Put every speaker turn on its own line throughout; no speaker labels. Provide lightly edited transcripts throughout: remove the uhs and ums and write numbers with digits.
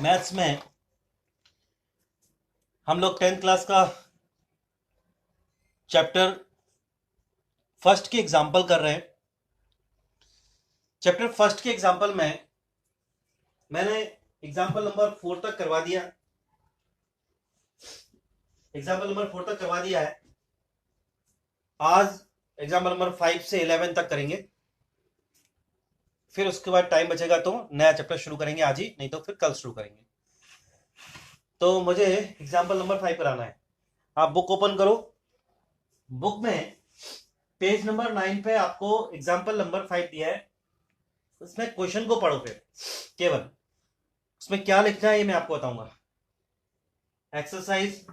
Maths में हम लोग 10th क्लास का चैप्टर फर्स्ट की एग्जाम्पल कर रहे हैं। चैप्टर फर्स्ट के एग्जाम्पल में मैंने एग्जाम्पल नंबर 4 तक करवा दिया। एग्जाम्पल नंबर 4 तक करवा दिया है। आज एग्जाम्पल नंबर 5 से 11 तक करेंगे, फिर उसके बाद टाइम बचेगा तो नया चैप्टर शुरू करेंगे आज ही, नहीं तो फिर कल शुरू करेंगे। तो मुझे एग्जाम्पल नंबर 5 कराना है। आप बुक ओपन करो। बुक में पेज नंबर 9 पे आपको एग्जाम्पल नंबर 5 दिया है। उसमें क्वेश्चन को पढ़ो, फिर केवल उसमें क्या लिखना है ये मैं आपको बताऊंगा। एक्सरसाइज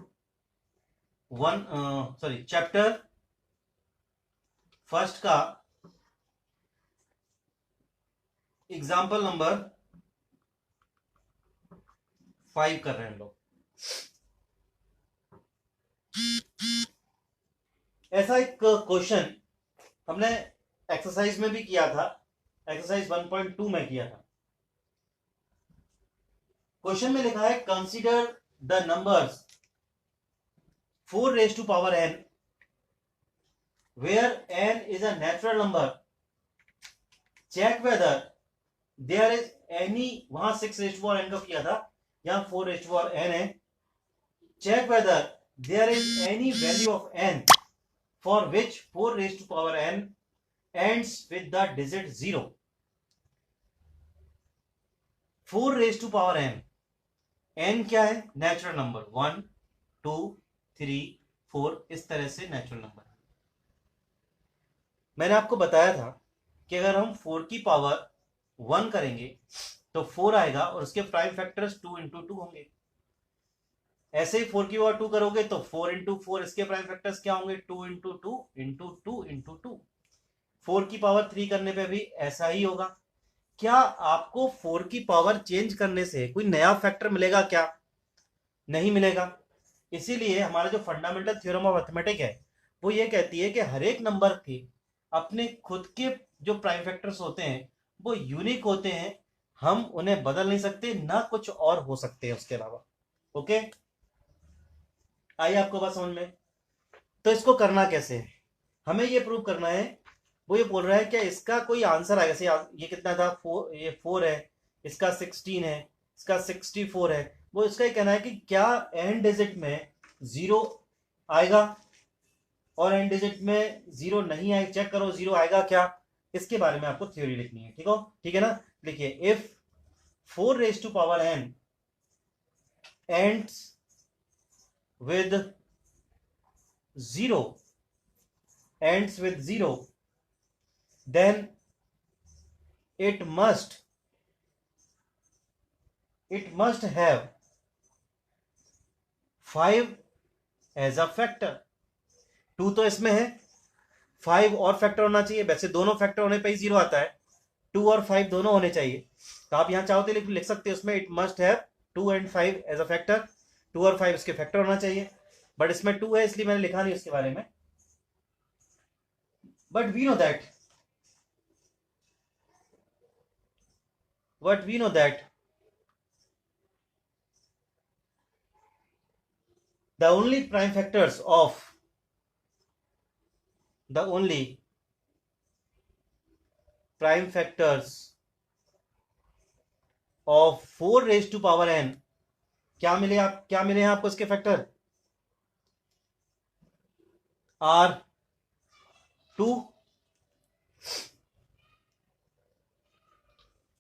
चैप्टर फर्स्ट का एग्जाम्पल नंबर 5 कर रहे हैं हम लोग। ऐसा एक क्वेश्चन हमने एक्सरसाइज में भी किया था, एक्सरसाइज 1.2 में किया था। क्वेश्चन में लिखा है consider the numbers 4 raised to power n where n is a natural number. Check whether there is any, वहां 6 raised to power n का किया था, यहां 4 raised to power n है। Check whether there is any value of n for which 4 raised to power n ends with the digit 0. 4 raised to power n, n क्या है? Natural number 1 2 3 4, इस तरह से नेचुरल नंबर। मैंने आपको बताया था कि अगर हम 4 की पावर 1 करेंगे तो 4 आएगा और उसके प्राइम फैक्टर्स 2 इंटू 2 होंगे। ऐसे ही 4 की पावर 2 करोगे तो 4 इंटू 4, इसके प्राइम फैक्टर्स क्या होंगे? 2 इंटू 2 इंटू 2 इंटू 2। 4 की पावर 3 करने पे भी ऐसा ही होगा। क्या आपको 4 की पावर चेंज करने से कोई नया फैक्टर मिलेगा क्या? नहीं मिलेगा। इसीलिए हमारा जो फंडामेंटल थ्योरम ऑफ अर्थमेटिक है वो ये कहती है कि हर एक नंबर के अपने खुद के जो प्राइम फैक्टर्स होते हैं वो यूनिक होते हैं, हम उन्हें बदल नहीं सकते, ना कुछ और हो सकते हैं उसके अलावा। ओके, आइए आपको बात समझ में। तो इसको करना कैसे है? हमें ये प्रूव करना है। वो ये बोल रहा है कि इसका कोई आंसर आएगा। जैसे ये कितना था? 4, ये 4 है, इसका 16 है, इसका 64 है। वो इसका ये कहना है कि क्या एंड डिजिट में 0 आएगा और एंड डिजिट में 0 नहीं आए, चेक करो 0 आएगा क्या। इसके बारे में आपको थ्योरी लिखनी है। ठीक है ना? लिखिए, if 4 raised to power n ends with 0 then it must have 5 as a factor। 2 तो इसमें है, 5 और फैक्टर होना चाहिए। वैसे दोनों फैक्टर होने पर ही 0 आता है, 2 और 5 दोनों होने चाहिए। तो आप यहां चाहो तो लिख सकते हो, उसमें it must have 2 and 5 as a factor. 2 और 5 इसके फैक्टर होना चाहिए, बट इसमें 2 है इसलिए मैंने लिखा नहीं उसके बारे में। But we know that the only prime factors of the only prime factors of 4 raised to power n, क्या मिले हैं आपको इसके फैक्टर? आर 2,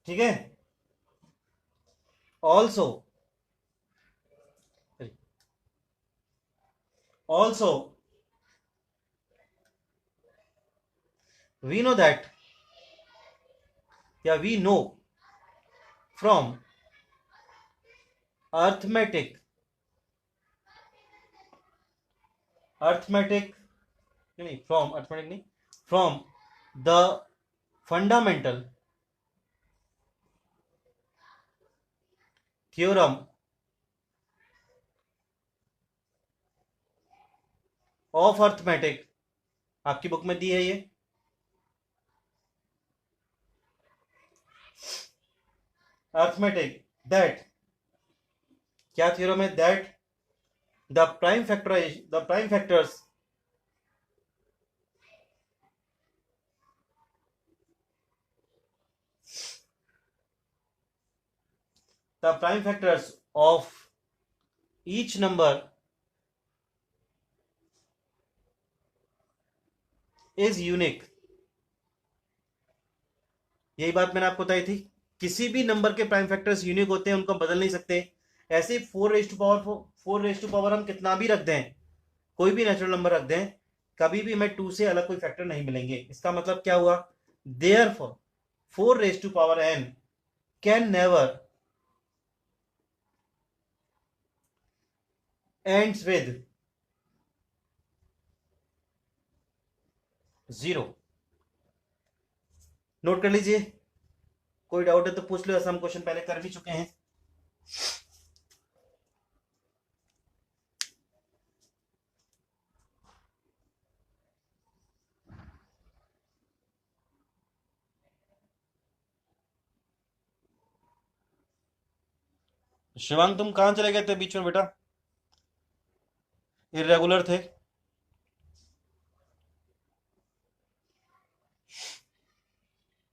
ठीक है। also we know that, yeah, we know from arithmetic from the fundamental theorem of arithmetic, आपकी book में दी है ये, arithmetic, that क्या थ्योरम है? That the prime factors of each number is unique। यही बात मैंने आपको बताई थी, किसी भी नंबर के प्राइम फैक्टर्स यूनिक होते हैं, उनको बदल नहीं सकते। ऐसे 4 रेज टू पावर हम कितना भी रख दें, कोई भी नेचुरल नंबर रख दें, कभी भी हमें 2 से अलग कोई फैक्टर नहीं मिलेंगे। इसका मतलब क्या हुआ? Therefore 4 raise to power n can never ends with 0। Note कर लीजिए, कोई डाउट है तो पूछ लो, ऐसा हम क्वेश्चन पहले कर भी चुके हैं। शिवांग तुम कहां चले गए थे बीच में बेटा? इरेगुलर थे।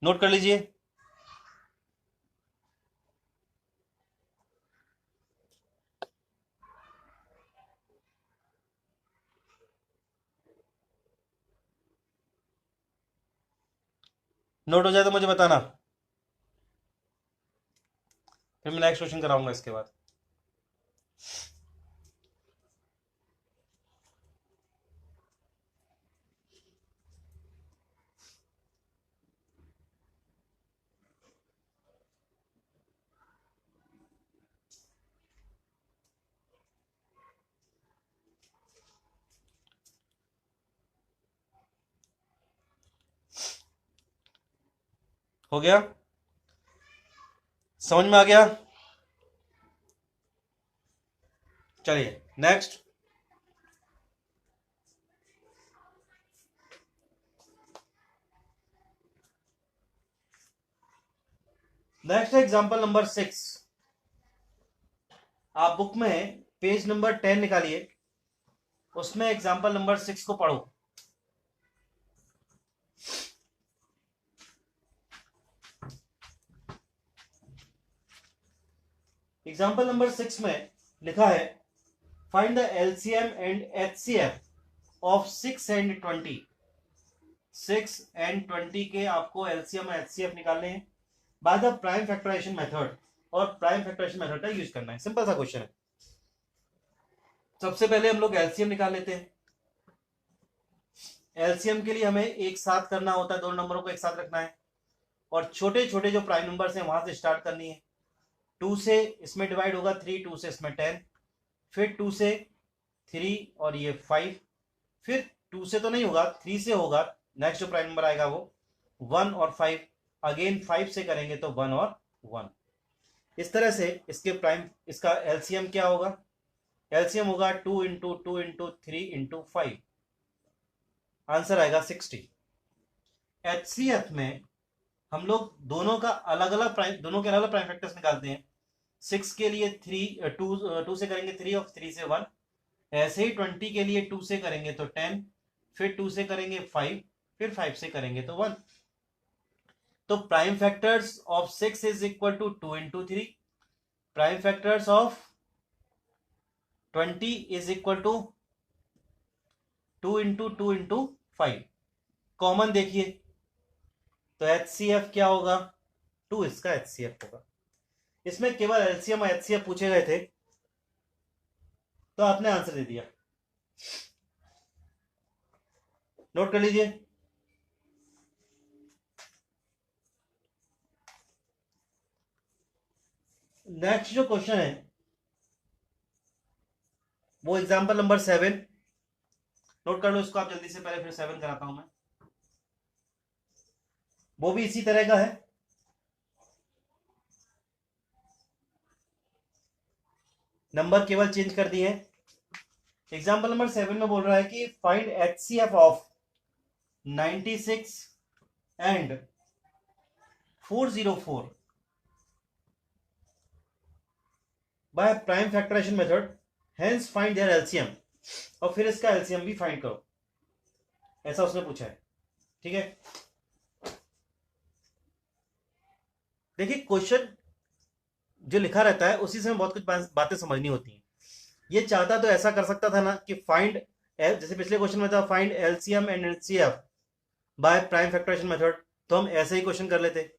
नोट कर लीजिए। नोट हो जाए तो मुझे बताना, फिर मैं नेक्स्ट क्वेश्चन कराऊंगा इसके बाद। हो गया? समझ में आ गया? चलिए नेक्स्ट। Next example number 6। आप बुक में पेज नंबर 10 निकालिए, उसमें एग्जांपल नंबर 6 को पढ़ो। एग्जांपल नंबर 6 में लिखा है, find the LCM and HCF of 6 and 20। 6 and 20 के आपको एलसीएम और एचसीएफ निकालने हैं by the prime factorization method, और प्राइम फैक्टराइजेशन मेथड का यूज करना है। सिंपल सा क्वेश्चन है। सबसे पहले हम लोग एलसीएम निकाल लेते हैं। एलसीएम के लिए हमें एक साथ करना होता है, दोनों नंबरों को एक साथ रखना है, और छोटे छोटे जो प्राइम नंबर्स हैं वहां से स्टार्ट करनी है। 2 से इसमें डिवाइड होगा 3, 2 से इसमें 10, फिर 2 से 3 और ये 5, फिर 2 से तो नहीं होगा, 3 से होगा। नेक्स्ट जो प्राइम नंबर आएगा वो 1 और 5, अगेन 5 से करेंगे तो 1 और 1। इस तरह से इसका एलसीएम क्या होगा? एलसीएम होगा 2 इंटू 2 इंटू 3 इंटू 5, आंसर आएगा 60। एचसीएफ में हम लोग दोनों के अलग अलग प्राइम फैक्टर्स निकालते हैं। 6 के लिए 2 से करेंगे 3 और 3 से 1। ऐसे ही 20 के लिए 2 से करेंगे तो 10, फिर 2 से करेंगे 5, फिर 5 से करेंगे तो 1। तो prime factors of 6 is equal to 2 into 3। Prime factors of 20 is equal to 2 into 2 into 5। Common देखिए, तो एचसीएफ क्या होगा? 2 इसका एचसीएफ होगा। इसमें केवल एलसीएम और एचसीएफ पूछे गए थे, तो आपने आंसर दे दिया। नोट कर लीजिए। नेक्स्ट जो क्वेश्चन है वो एग्जांपल नंबर 7। नोट कर लो इसको आप जल्दी से, पहले फिर 7 कराता हूं मैं। वो भी इसी तरह का है। नंबर केवल चेंज कर दिए हैं। एग्जांपल नंबर 7 में बोल रहा है कि find HCF of 96 and 404। By prime factorization method, hence find their LCM, और फिर इसका एलसीएम भी फाइंड करो, ऐसा उसने पूछा है। ठीक है, देखिए क्वेश्चन जो लिखा रहता है उसी से हमें बहुत कुछ बातें समझनी होती हैं। ये चाहता तो ऐसा कर सकता था ना कि फाइंड, जैसे पिछले क्वेश्चन में था find LCM and HCF by prime factorization method, तो हम ऐसे ही क्वेश्चन कर लेते।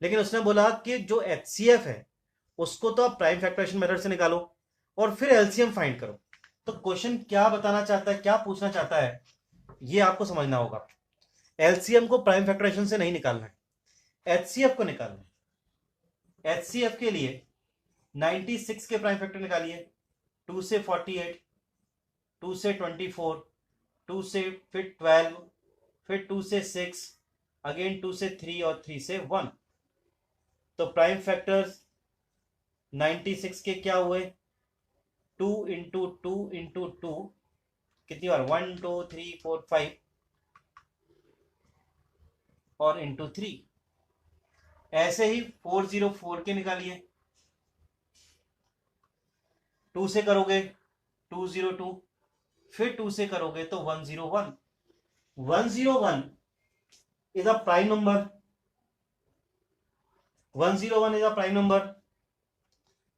लेकिन उसने बोला कि जो एचसीएफ है उसको तो आप प्राइम फैक्टराइजेशन मेथड से निकालो और फिर एलसीएम फाइंड करो। तो क्वेश्चन क्या बताना चाहता है, क्या पूछना चाहता है, ये आपको समझना होगा। एलसीएम को प्राइम फैक्टराइजेशन से नहीं निकालना है, एचसीएफ को निकालना है। एचसीएफ के लिए 96 के प्राइम फैक्टर निकालिए, 2 से 48, 2 से 24, 2 से फिर 12, फिर 2 से 6, अगेन 2 से 3 और 3 से 1। तो प्राइम फैक्टर्स 96 के क्या हुए, 2 इंटू 2 इंटू 2, कितनी बार, 1 2 3 4 5 और इंटू 3। ऐसे ही 404 के निकालिए, 2 से करोगे 202, फिर 2 से करोगे तो 101। 101 is a prime number, 101 is a prime number,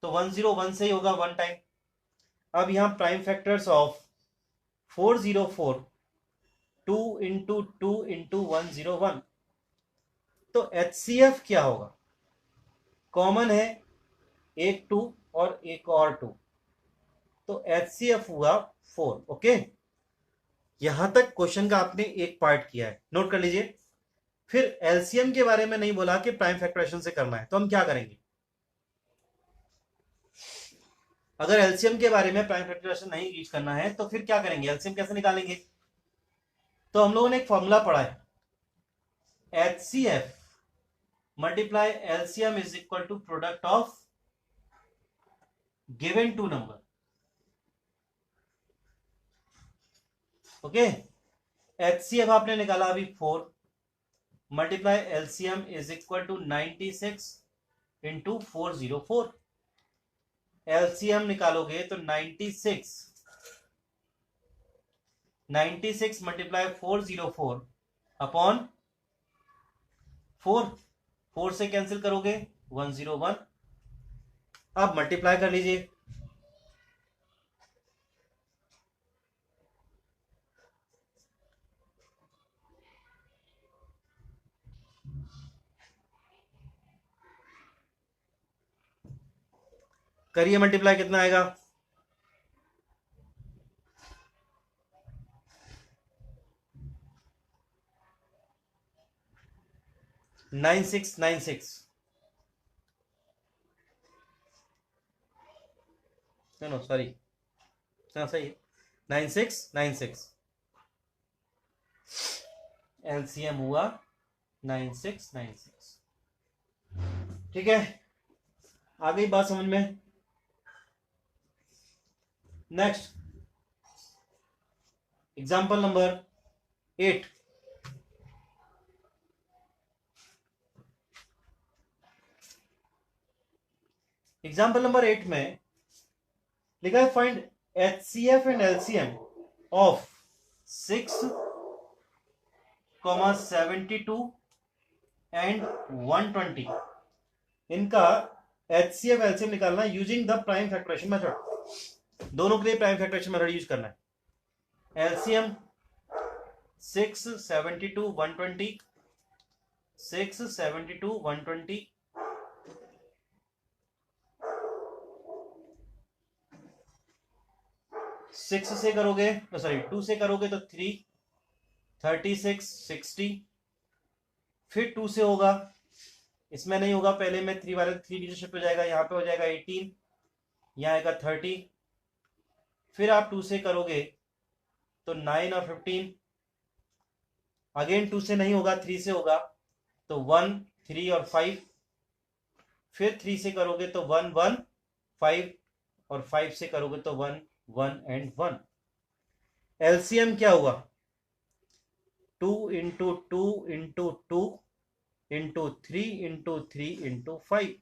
तो 101 से ही होगा 1 टाइम। अब यहां prime factors of 404, 2 into 2 into 101, तो एचसीएफ क्या होगा, कॉमन है एक 2 और एक और 2, तो एचसीएफ हुआ 4। ओके, यहां तक क्वेश्चन का आपने एक पार्ट किया है, नोट कर लीजिए। फिर एलसीएम के बारे में नहीं बोला कि प्राइम फैक्टराइजेशन से करना है, तो हम क्या करेंगे, अगर एलसीएम के बारे में प्राइम फैक्टराइजेशन नहीं यूज करना है तो फिर क्या करेंगे, एलसीएम कैसे निकालेंगे। तो हम लोगों ने एक फॉर्मूला पढ़ा है, HCF multiply LCM is equal to product of given two number. Okay, HCF आपने निकाला अभी 4, multiply LCM is equal to 96 into 404। LCM निकालोगे तो 96 मल्टीप्लाई 404 अपॉन 4 से कैंसिल करोगे 101। अब मल्टीप्लाई कर लीजिए, करिए मल्टीप्लाई, कितना आएगा, 9696, नो सॉरी, सही है, 9696, एलसीएम हुआ 9696। ठीक है, आ गई बात समझ में। Next example number 8। Example number 8 में लिखा है find HCF and LCM of 6, 72 and 120। इनका एचसीएफ एलसीएम निकालना using the prime factorization method, दोनों के लिए प्राइम फैक्टराइजेशन मेथड यूज करना है। एलसीएम 6, 72, 120, 6, 72, 120, 6 से करोगे, सॉरी 2 से करोगे तो 3, 36, 60, फिर 2 से होगा, इसमें नहीं होगा, पहले में 3 वाले 3 नीचे शिफ्ट हो जाएगा, यहाँ पे हो जाएगा 18, यहाँ आएगा 30, फिर आप 2 से करोगे तो 9 और 15, अगेन 2 से नहीं होगा 3 से होगा, तो 1, 3 और 5, फिर 3 से करोगे तो 1, 1, 5 और 5 से करोगे तो 1, 1 एंड 1। एलसीएम क्या हुआ, 2 into 2 into 2 into 3 into 3 into 5।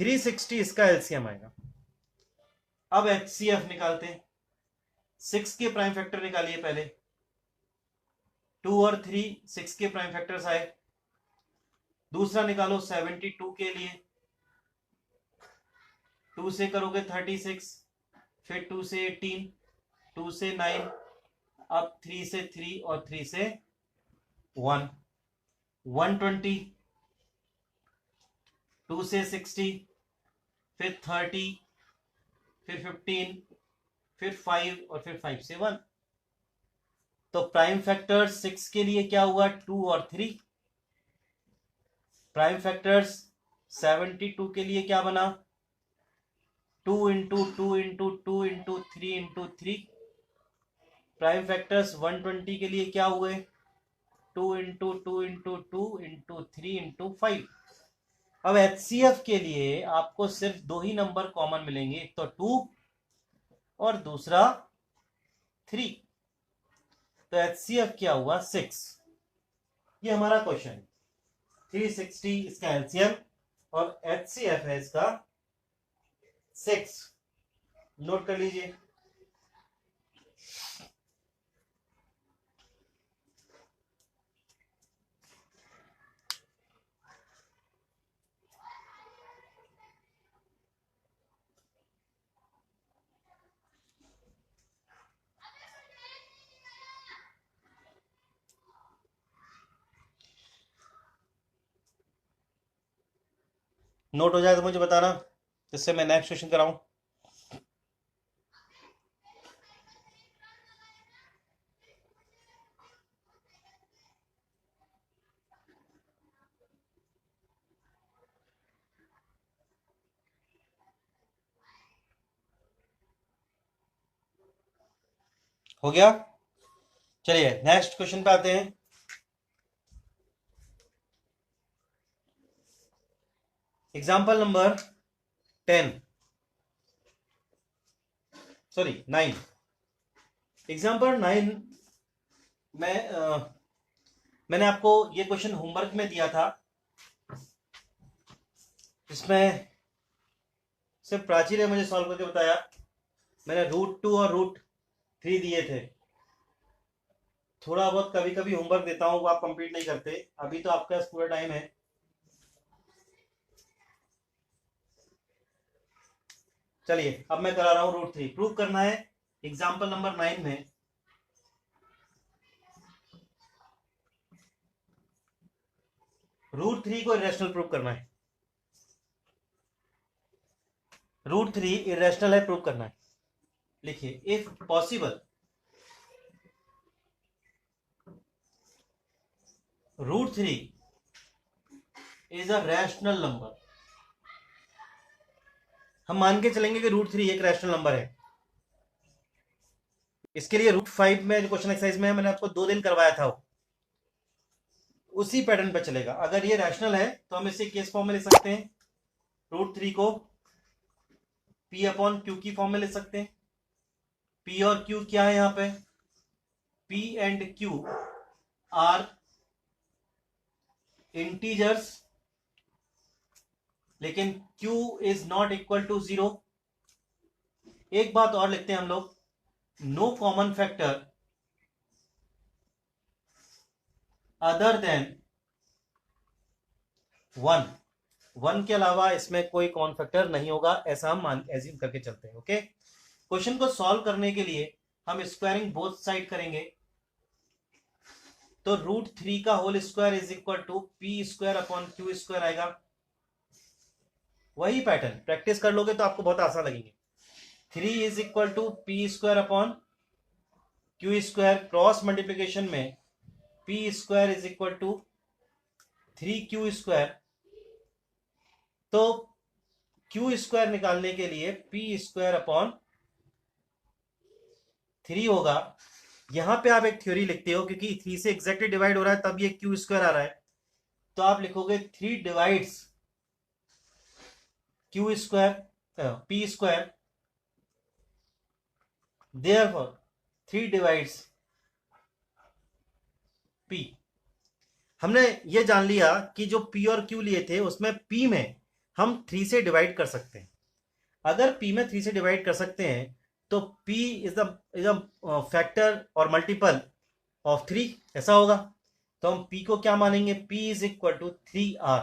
360 इसका एलसीएम आएगा। अब एचसीएफ निकालते हैं। 6 के प्राइम फैक्टर निकालिए पहले। 2 और 3 6 के प्राइम फैक्टर्स आए। दूसरा निकालो 72 के लिए। 2 से करोगे 36, फिर 2 से 18, 2 से 9, अब 3 से 3 और 3 से 1, 120, 2 से 60, फिर 30, फिर 15, फिर 5 और फिर 5 से 1। तो प्राइम फैक्टर 6 के लिए क्या हुआ? 2 और 3। प्राइम फैक्टर्स 72 के लिए क्या बना? 2 into 2 into 2 into 3 into 3। Prime factors 120 के लिए क्या हुए? 2 इंटू 2 इंटू 2 इंटू 3 इंटू 5। अब एचसीएफ के लिए आपको सिर्फ दो ही नंबर कॉमन मिलेंगे, एक तो 2 और दूसरा 3। तो एचसीएफ क्या हुआ? 6। ये हमारा क्वेश्चन है। 360 इसका एलसीएम और एचसीएफ है इसका 6। नोट कर लीजिए। नोट हो जाए तो मुझे बताना, जिससे मैं नेक्स्ट क्वेश्चन कराऊं। हो गया? चलिए नेक्स्ट क्वेश्चन पे आते हैं। Example number 10, sorry 9। एग्जाम्पल 9 में मैंने आपको ये क्वेश्चन होमवर्क में दिया था। इसमें सिर्फ प्राची ने मुझे सॉल्व करके बताया। मैंने √2 और √3 दिए थे। थोड़ा बहुत कभी कभी होमवर्क देता हूं, वो आप कंप्लीट नहीं करते। अभी तो आपका पूरा टाइम है। चलिए अब मैं करा रहा हूं √3। प्रूव करना है एग्जाम्पल नंबर 9 में। √3 को इरेशनल प्रूव करना है। √3 इरेशनल है, प्रूव करना है। लिखिए, if possible √3 is a rational number. हम मान के चलेंगे कि √3 एक रैशनल नंबर है। इसके लिए √5 में जो क्वेश्चन एक्सरसाइज में मैंने आपको 2 दिन करवाया था, उसी पैटर्न पे चलेगा। अगर ये रैशनल है तो हम इसे केस फॉर्म में ले सकते हैं। √3 को P अपॉन Q की फॉर्म में ले सकते हैं। P और Q क्या है यहां पे? P and Q are integers, लेकिन Q is not equal to 0। एक बात और लिखते हैं हम लोग, no common factor other than 1 के अलावा इसमें कोई कॉमन फैक्टर नहीं होगा, ऐसा हम एज्यूम करके चलते हैं। ओके, क्वेश्चन को सॉल्व करने के लिए हम स्क्वायरिंग बोथ साइड करेंगे। तो √3 का whole square is equal to P square upon Q square आएगा। वही पैटर्न प्रैक्टिस कर लोगे तो आपको बहुत आसान लगेंगे। 3 is equal to P square upon Q square, cross multiplication में P square is equal to 3Q square. तो Q स्क्वायर निकालने के लिए P स्क्वायर अपॉन 3 होगा। यहां पे आप एक थ्योरी लिखते हो, क्योंकि 3 से एग्जैक्टली डिवाइड हो रहा है तब ये Q स्क्वायर आ रहा है। तो आप लिखोगे 3 divides Q square P square, therefore 3 divides P। हमने ये जान लिया कि जो P और Q लिए थे उसमें P में हम 3 से डिवाइड कर सकते हैं। अगर p में 3 से डिवाइड कर सकते हैं तो p इज द फैक्टर और मल्टीपल ऑफ 3, ऐसा होगा। तो हम p को क्या मानेंगे, p is equal to 3r,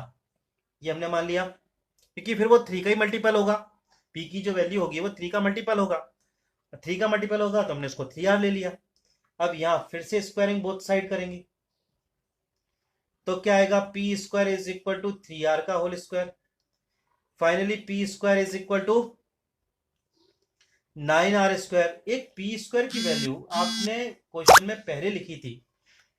ये हमने मान लिया, क्योंकि फिर वो 3 का ही मल्टीपल होगा। p की जो वैल्यू होगी वो 3 का मल्टीपल होगा, 3 का मल्टीपल होगा तो हमने उसको 3r ले लिया। अब यहां फिर से स्क्वायरिंग बोथ साइड करेंगे तो क्या आएगा, P square is equal to 3r का whole square. Finally P square is equal to 9r square. एक पी स्क्वायर की वैल्यू आपने क्वेश्चन में पहले लिखी थी,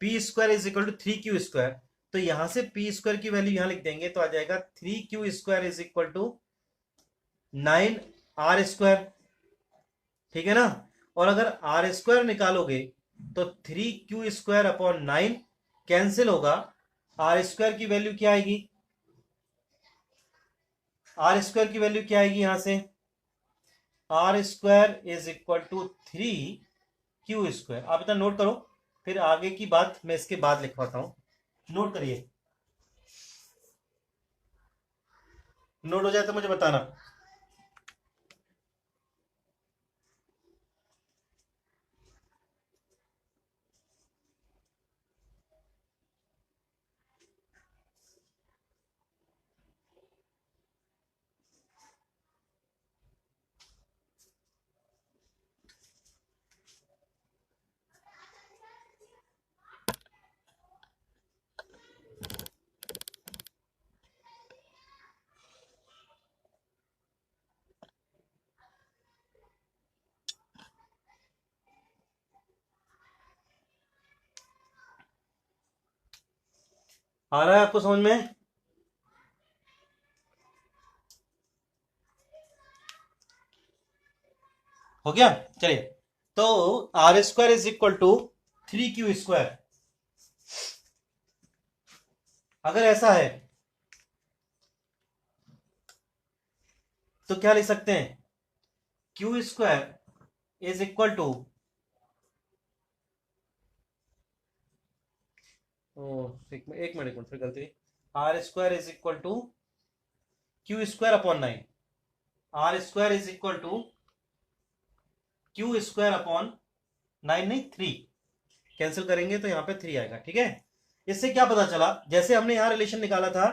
P square is equal to 3q square. तो यहां से पी स्क्वायर की वैल्यू यहां लिख देंगे तो आ जाएगा 3q square is equal to 9r square, ठीक है ना। और अगर आर स्क्वायर निकालोगे तो 3q स्क्वायर अपॉन 9 कैंसिल होगा, आर स्क्वायर की वैल्यू क्या आएगी, आर स्क्वायर की वैल्यू क्या आएगी यहां से, R square is equal to 3q square. आप इतना नोट करो, फिर आगे की बात मैं इसके बाद लिखवाता हूं। नोट करिए, नोट हो जाए तो मुझे बताना। आ रहा है आपको समझ में? हो गया, चलिए। तो R square is equal to 3q square, अगर ऐसा है तो क्या लिख सकते हैं, q square is equal to, एक मिनट फिर गलती, R square is equal to Q square upon 9, R square is equal to Q square upon 9, नहीं 3, कैंसिल करेंगे तो यहाँ पे 3 आएगा, ठीक है। इससे क्या पता चला, जैसे हमने यहाँ रिलेशन निकाला था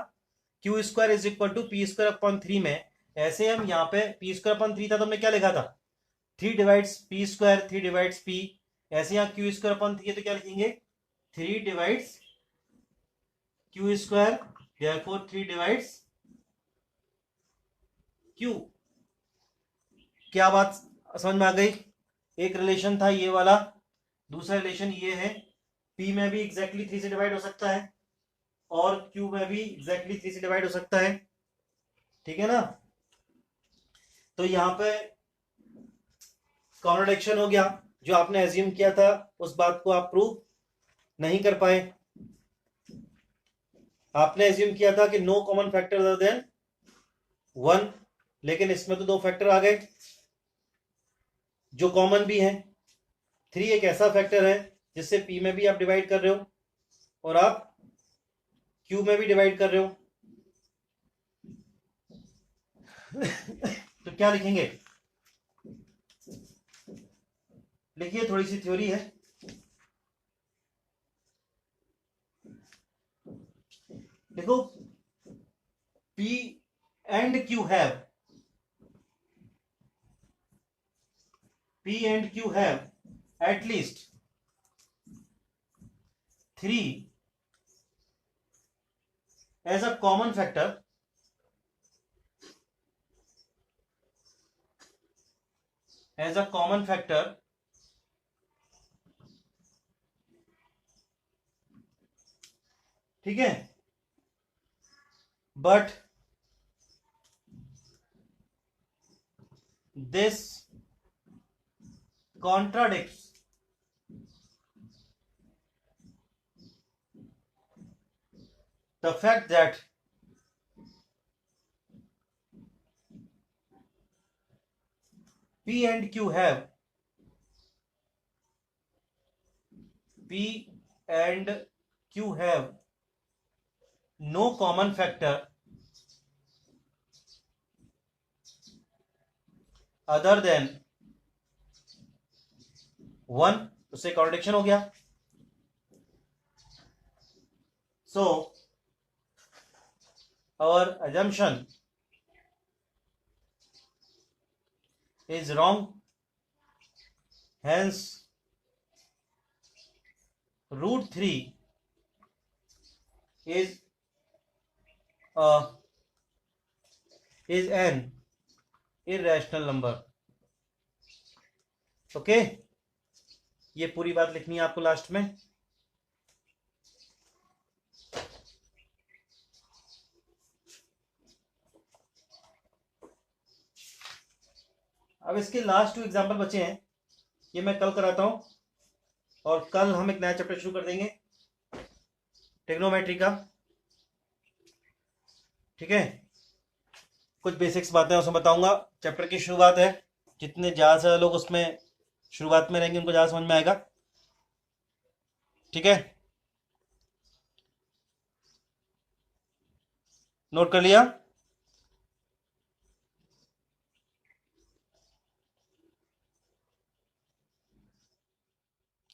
Q square is equal to P square upon 3 में, ऐसे हम यहाँ पे पी स्क्वायर अपॉन 3 था तो हमने क्या लिखा था, 3 divides P square, 3 divides P. ऐसे यहाँ क्यू स्क्वायर अपॉन 3 है तो क्या लिखेंगे, 3 divides Q square, therefore 3 divides Q. क्या बात समझ में आ गई? एक रिलेशन था ये वाला, दूसरा रिलेशन ये है, P में भी एग्जैक्टली 3 से डिवाइड हो सकता है और Q में भी एग्जैक्टली 3 से डिवाइड हो सकता है, ठीक है ना। तो यहां पे कॉन्ट्रडिक्शन हो गया, जो आपने एज्यूम किया था उस बात को आप प्रूव नहीं कर पाए। आपने एज्यूम किया था कि no common factor other than 1, लेकिन इसमें तो 2 फैक्टर आ गए जो कॉमन भी हैं। 3 एक ऐसा फैक्टर है जिससे P में भी आप डिवाइड कर रहे हो और आप Q में भी डिवाइड कर रहे हो। तो क्या लिखेंगे, लिखिए, थोड़ी सी थ्योरी है। देखो, P and Q have at least 3 as a common factor, ठीक है। But this contradicts the fact that P and Q have no common factor other than 1, उससे कॉन्ट्रडिक्शन हो गया. So our assumption is wrong, hence root 3 is an irrational number. Okay, ये पूरी बात लिखनी है आपको लास्ट में. अब इसके लास्ट 2 एग्जाम्पल बचे हैं, ये मैं कल कराता हूं, और कल हम एक नया चैप्टर शुरू कर देंगे ट्रिग्नोमेट्री का. ठीक है, कुछ बेसिक्स बातें उसमें बताऊंगा. चैप्टर की शुरुआत है, जितने ज्यादा से लोग उसमें शुरुआत में रहेंगे उनको ज्यादा समझ में आएगा. ठीक है, नोट कर लिया.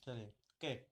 चलिए, ओके.